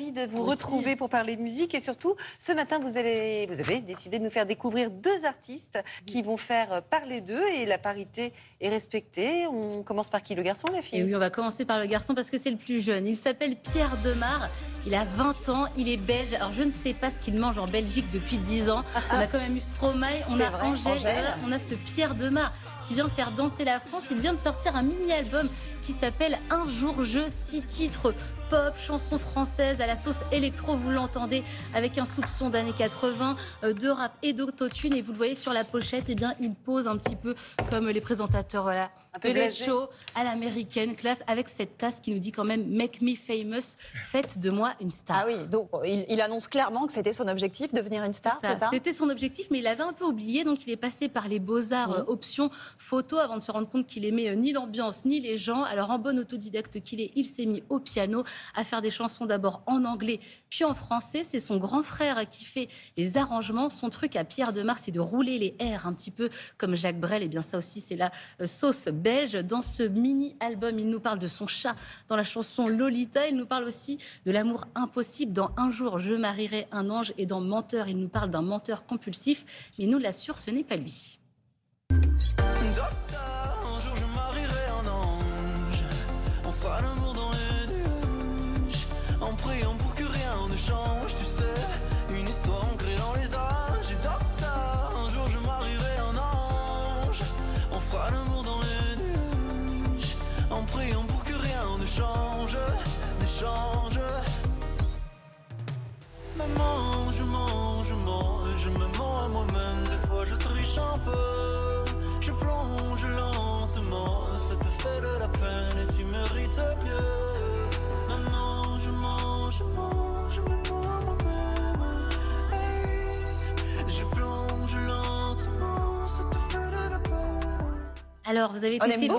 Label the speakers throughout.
Speaker 1: ravie de vous retrouver pour parler musique. Et surtout, ce matin, vous avez décidé de nous faire découvrir deux artistes qui vont faire parler d'eux. Et la parité est respectée. On commence par qui, le garçon ou la fille?
Speaker 2: Et oui, on va commencer par le garçon parce que c'est le plus jeune. Il s'appelle Pierre Demar. Il a 20 ans, il est belge. Alors, je ne sais pas ce qu'il mange en Belgique depuis 10 ans. On a quand même eu Stromae, on a Angèle, on a ce Pierre Demar qui vient faire danser la France. Il vient de sortir un mini-album qui s'appelle Un jour je, 6 titres pop, chansons françaises à la sauce électro, vous l'entendez, avec un soupçon d'années 80, de rap et d'autotune. Et vous le voyez sur la pochette, eh bien, il pose un petit peu comme les présentateurs, voilà, de Late Show à l'américaine, classe, avec cette tasse qui nous dit quand même « Make me famous », faites de moi une star.
Speaker 3: Ah oui, donc il annonce clairement que c'était son objectif, devenir une star, c'est ça?
Speaker 2: C'était son objectif, mais il avait un peu oublié, donc il est passé par les beaux-arts options photo avant de se rendre compte qu'il aimait ni l'ambiance ni les gens. Alors en bon autodidacte qu'il est, il s'est mis au piano à faire des chansons d'abord en anglais puis en français. C'est son grand frère qui fait les arrangements. Son truc à Pierre Demar, c'est de rouler les airs un petit peu comme Jacques Brel. Et bien ça aussi, c'est la sauce belge. Dans ce mini-album, il nous parle de son chat dans la chanson Lolita. Il nous parle aussi de l'amour impossible dans Un jour, je marierai un ange. Et dans Menteur, il nous parle d'un menteur compulsif. Mais il nous l'assure, ce n'est pas lui.
Speaker 4: Docteur, un jour je marierai un ange. On fera l'amour dans les nuages, en priant pour que rien ne change. Tu sais, une histoire ancrée dans les âges. Et docteur, un jour je marierai un ange. On fera l'amour dans les nuages, en priant pour que rien ne change, ne change. Maman, je mens, je me mens à moi-même. Des fois je triche un peu. Je plonge lentement, ça te fait de la peine et tu mérites mieux. Maman, je mens, je me mens à moi-même. Hey, je plonge lentement, ça te fait de la peine.
Speaker 2: Alors, vous avez été séduite?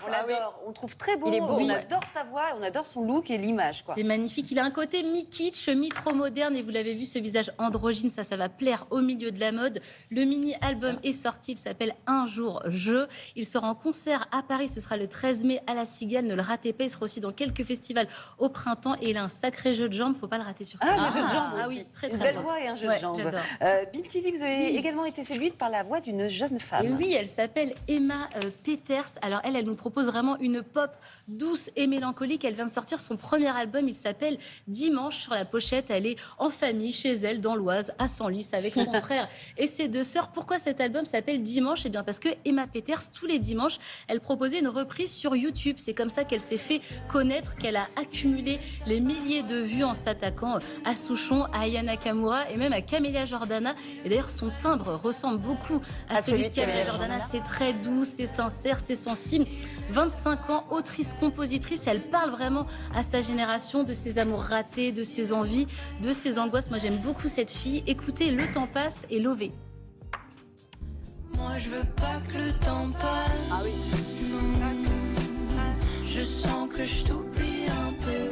Speaker 1: On l'adore, on le trouve très beau,
Speaker 3: Il est beau,
Speaker 1: on adore sa voix, on adore son look et l'image.
Speaker 2: C'est magnifique, il a un côté mi-kitsch, mi-trop moderne et vous l'avez vu, ce visage androgyne, ça va plaire au milieu de la mode. Le mini-album est sorti, il s'appelle Un jour je. Il sera en concert à Paris, ce sera le 13 mai à la Cigale, ne le ratez pas. Il sera aussi dans quelques festivals au printemps et il a un sacré jeu de jambes, faut pas le rater sur scène.
Speaker 1: Ah, le jeu de jambes aussi.
Speaker 2: Oui, très
Speaker 1: Une
Speaker 2: très
Speaker 1: belle
Speaker 2: bon.
Speaker 1: voix et un jeu de jambes. Bintili, vous avez également été séduite par la voix d'une jeune femme.
Speaker 2: Et oui, elle s'appelle Emma Peters. Alors elle nous propose vraiment une pop douce et mélancolique. Elle vient de sortir son premier album, il s'appelle Dimanche. Sur la pochette, elle est en famille chez elle dans l'Oise, à Senlis, avec son frère et ses deux sœurs. Pourquoi cet album s'appelle Dimanche? Eh bien parce que Emma Peters, tous les dimanches, elle proposait une reprise sur YouTube. C'est comme ça qu'elle s'est fait connaître, qu'elle a accumulé les milliers de vues en s'attaquant à Souchon, à Aya Nakamura et même à Camélia Jordana. Et d'ailleurs, son timbre ressemble beaucoup à celui de Camélia Jordana. C'est très doux, c'est sincère, c'est sensible. 25 ans, autrice-compositrice, elle parle vraiment à sa génération de ses amours ratés, de ses envies, de ses angoisses. Moi, j'aime beaucoup cette fille. Écoutez, Le temps passe et Lové.
Speaker 5: Moi, je veux pas que le temps passe.
Speaker 3: Ah oui.
Speaker 5: Non. Je sens que je t'oublie un peu.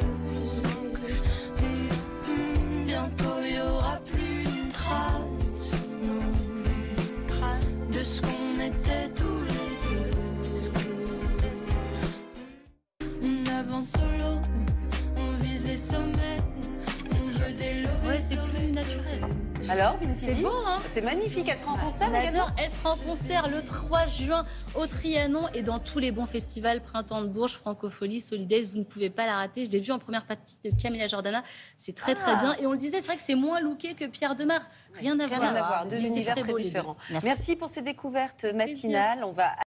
Speaker 5: Bientôt, il y aura plus une trace de ce qu'on était tous les deux. On avance solo, on vise les sommets, on veut des levées.
Speaker 2: Ouais, c'est plus naturel.
Speaker 1: Alors, Bintili,
Speaker 2: C'est beau, hein?
Speaker 1: C'est magnifique, elle sera en concert
Speaker 2: On
Speaker 1: également.
Speaker 2: adore. Elle sera en concert le 3 juin au Trianon et dans tous les bons festivals, Printemps de Bourges, Francophonie, Solidays, vous ne pouvez pas la rater. Je l'ai vue en première partie de Camélia Jordana, c'est très très bien. Et on le disait, c'est vrai que c'est moins looké que Pierre Demar. Rien à voir.
Speaker 1: Deux
Speaker 2: C'est
Speaker 1: univers
Speaker 2: très
Speaker 1: très
Speaker 2: beau, les deux.
Speaker 1: différents.
Speaker 2: Merci.
Speaker 1: Merci pour ces découvertes matinales. On va